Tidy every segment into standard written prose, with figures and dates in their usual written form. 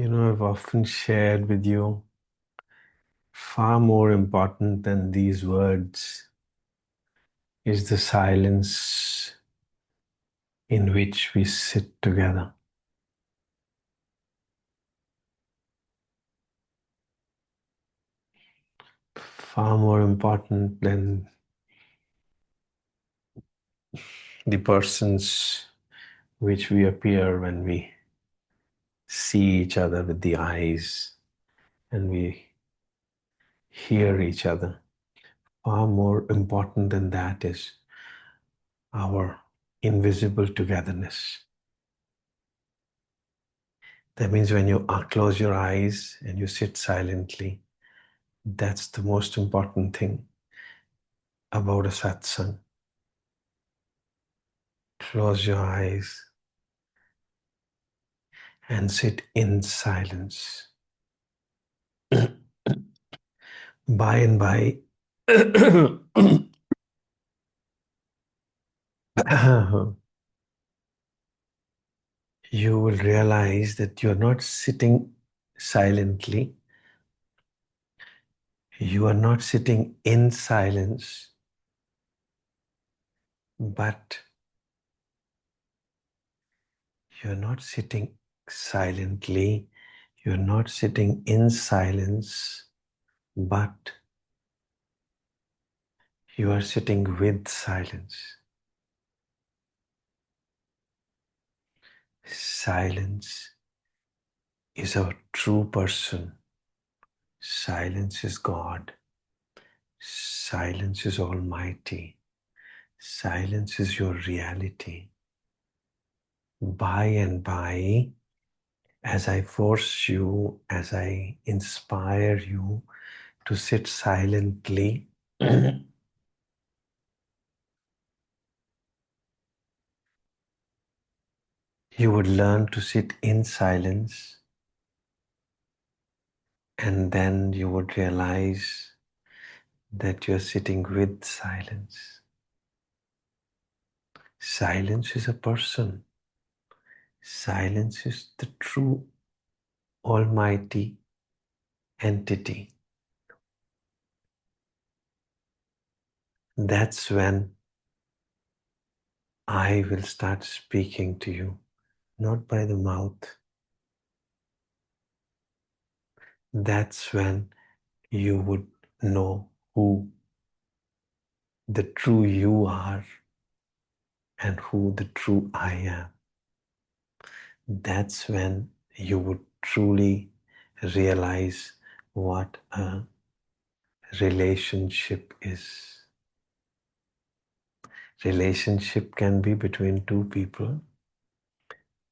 I've often shared with you, far more important than these words is the silence in which we sit together. Far more important than the persons which we appear when we see each other with the eyes and we hear each other. Far more important than that is our invisible togetherness. That means when you close your eyes and you sit silently, that's the most important thing about a satsang. Close your eyes and sit in silence. By and by, you will realize that you're not sitting silently. You are not sitting in silence, but you're not sitting silently. You're not sitting in silence, but you are sitting with silence. Silence is our true person. Silence is God. Silence is Almighty. Silence is your reality. By and by, as I force you, as I inspire you to sit silently, you would learn to sit in silence, and then you would realize that you're sitting with silence. Silence is a person. Silence is the true Almighty entity. That's when I will start speaking to you, not by the mouth. That's when you would know who the true you are and who the true I am. That's when you would truly realize what a relationship is. Relationship can be between two people.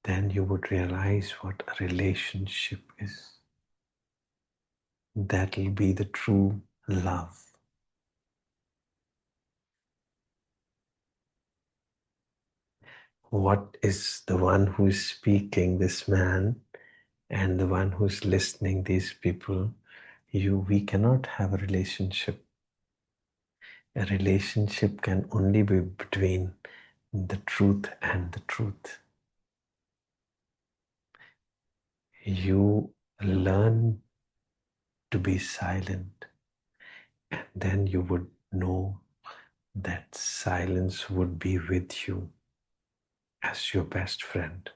Then you would realize what a relationship is. That will be the true love. What is the one who is speaking, this man, and the one who is listening, these people? We cannot have a relationship. A relationship can only be between the truth and the truth. You learn to be silent, and then you would know that silence would be with you as your best friend.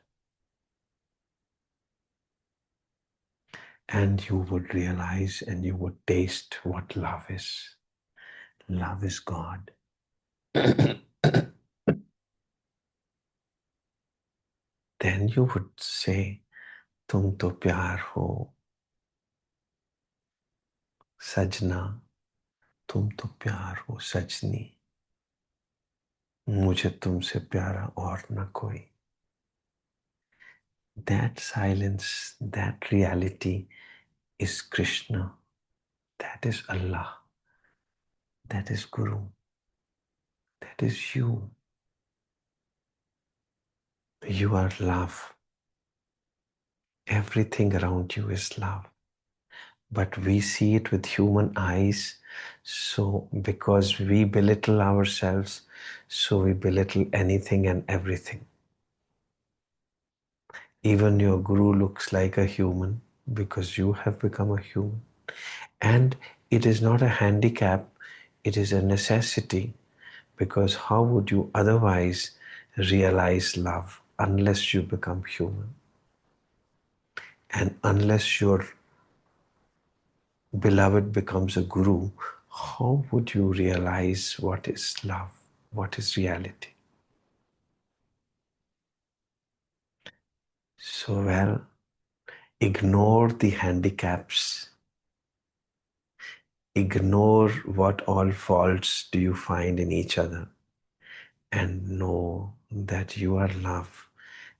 And you would realize and you would taste what love is. Love is God. Then you would say, तुम तो प्यार हो सजना, तुम तो प्यार हो सजनी, मुझे तुमसे प्यारा और न कोई. That silence, that reality is Krishna. That is Allah. That is Guru. That is you. You are love. Everything around you is love. But we see it with human eyes. So because we belittle ourselves, so we belittle anything and everything. Even your guru looks like a human because you have become a human. And it is not a handicap, it is a necessity, because how would you otherwise realize love unless you become human? And unless your beloved becomes a guru, how would you realize what is love, what is reality? So, well, ignore the handicaps, ignore what all faults do you find in each other, and know that you are love,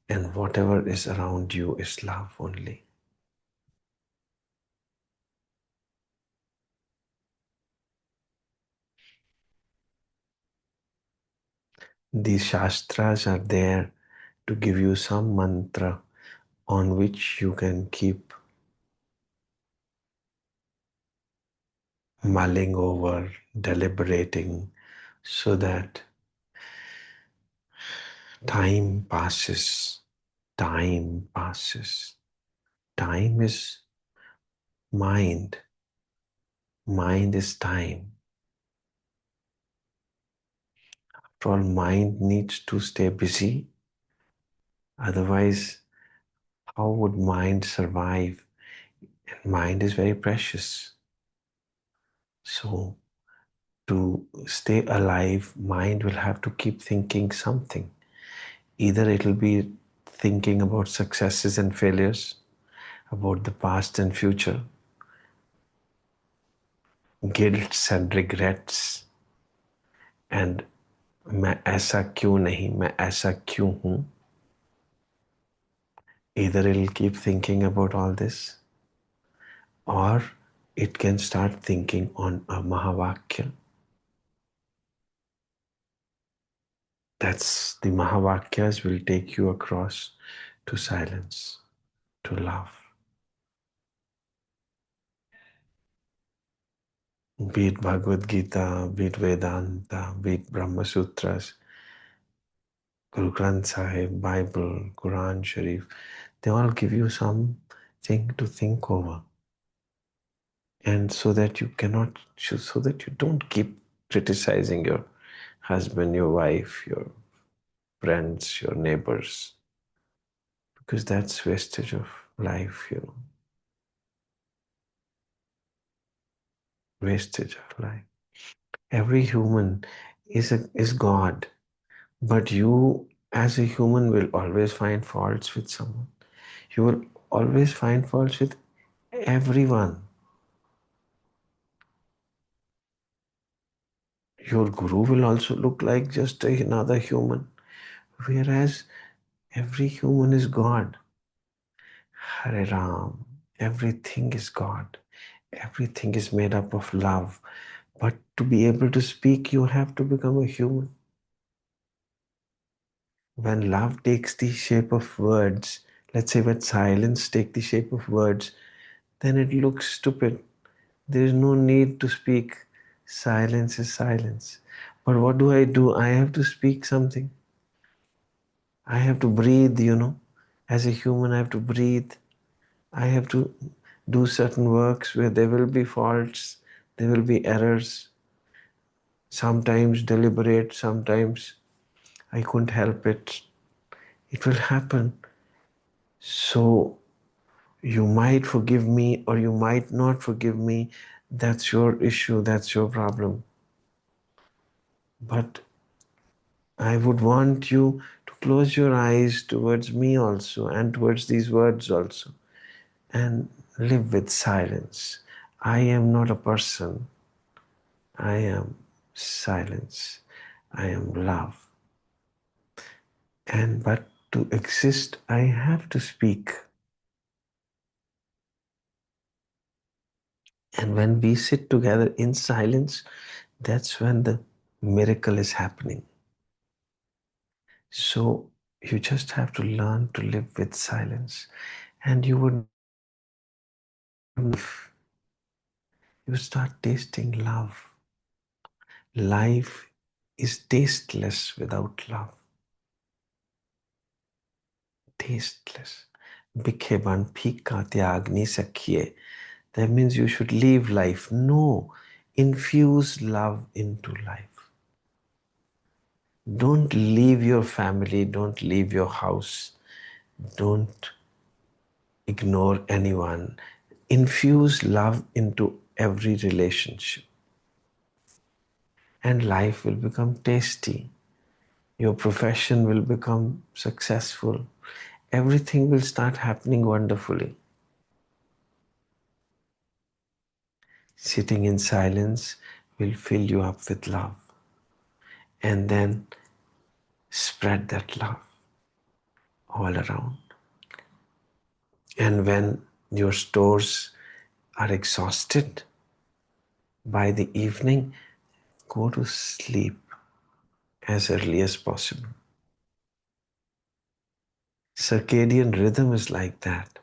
and whatever is around you is love only. These Shastras are there to give you some mantra on which you can keep mulling over, deliberating, so that time passes. Time passes. Time is mind. Mind is time. After all, mind needs to stay busy. Otherwise, how would mind survive? And mind is very precious. So, to stay alive, mind will have to keep thinking something. Either it'll be thinking about successes and failures, about the past and future, guilts and regrets, and मैं ऐसा क्यों नहीं, मैं ऐसा क्यों हूं. Either it'll keep thinking about all this, or it can start thinking on a Mahavakya. That's the Mahavakyas will take you across to silence, to love. Be it Bhagavad Gita, be it Vedanta, be it Brahma Sutras, Guru Granth Sahib, Bible, Quran Sharif, they all give you something to think over. And so that you cannot, so that you don't keep criticizing your husband, your wife, your friends, your neighbors, because that's wastage of life. Wastage of life. Every human is God, but you as a human will always find faults with someone. You will always find faults with everyone. Your guru will also look like just another human, whereas every human is God. Hare Ram, everything is God. Everything is made up of love. But to be able to speak, you have to become a human. When love takes the shape of words, let's say when silence takes the shape of words, then it looks stupid. There is no need to speak. Silence is silence. But what do? I have to speak something. I have to breathe. As a human, I have to breathe. I have to do certain works where there will be faults, there will be errors, sometimes deliberate, sometimes I couldn't help it. It will happen. So you might forgive me or you might not forgive me. That's your issue, that's your problem. But I would want you to close your eyes towards me also and towards these words also and live with silence. I am not a person. I am silence. I am love. But to exist, I have to speak. And when we sit together in silence, that's when the miracle is happening. So you just have to learn to live with silence. And you start tasting love. Life is tasteless without love. tasteless. Bikheban phika tyagni sakhiye. That means you should leave life. No, infuse love into life. Don't leave your family, don't leave your house, don't ignore anyone. Infuse love into every relationship, and life will become tasty. Your profession will become successful. Everything will start happening wonderfully. Sitting in silence will fill you up with love, and then spread that love all around. And when your stores are exhausted by the evening, go to sleep as early as possible. Circadian rhythm is like that.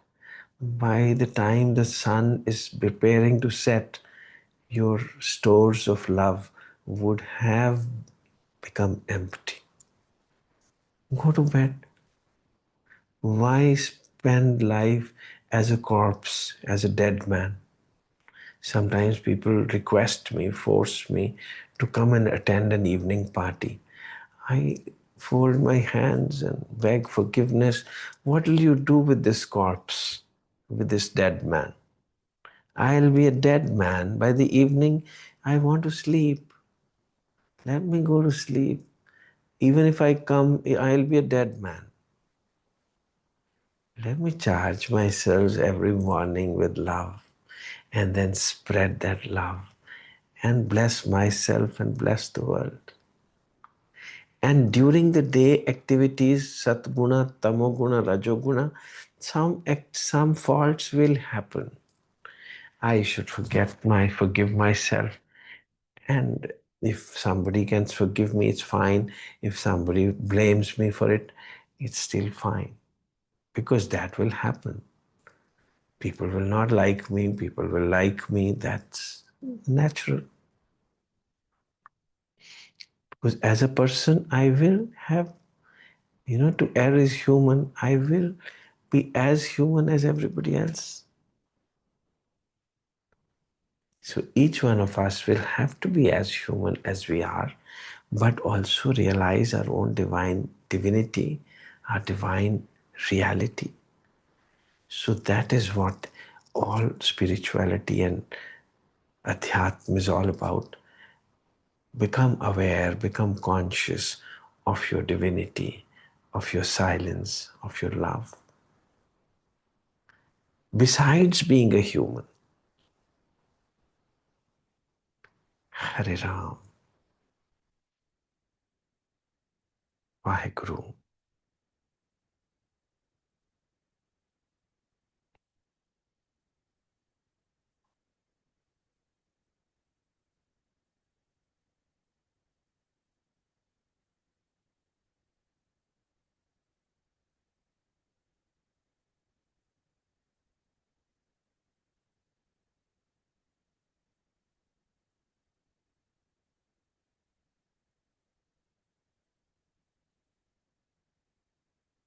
By the time the sun is preparing to set, your stores of love would have become empty. Go to bed. Why spend life as a corpse, as a dead man? Sometimes people request me, force me to come and attend an evening party. I fold my hands and beg forgiveness. What will you do with this corpse, with this dead man? I'll be a dead man. By the evening, I want to sleep. Let me go to sleep. Even if I come, I'll be a dead man. Let me charge myself every morning with love and then spread that love and bless myself and bless the world. And during the day activities, satguna, tamoguna, rajoguna, some faults will happen. I should forgive myself. And if somebody can forgive me, it's fine. If somebody blames me for it, it's still fine. Because that will happen. People will not like me, people will like me. That's natural. Because as a person, I will have, to err is human. I will be as human as everybody else. So each one of us will have to be as human as we are, but also realize our own divine divinity, our divine reality. So that is what all spirituality and adhyatma is all about. Become aware, become conscious of your divinity, of your silence, of your love. Besides being a human, Hare Ram, Vaheguru.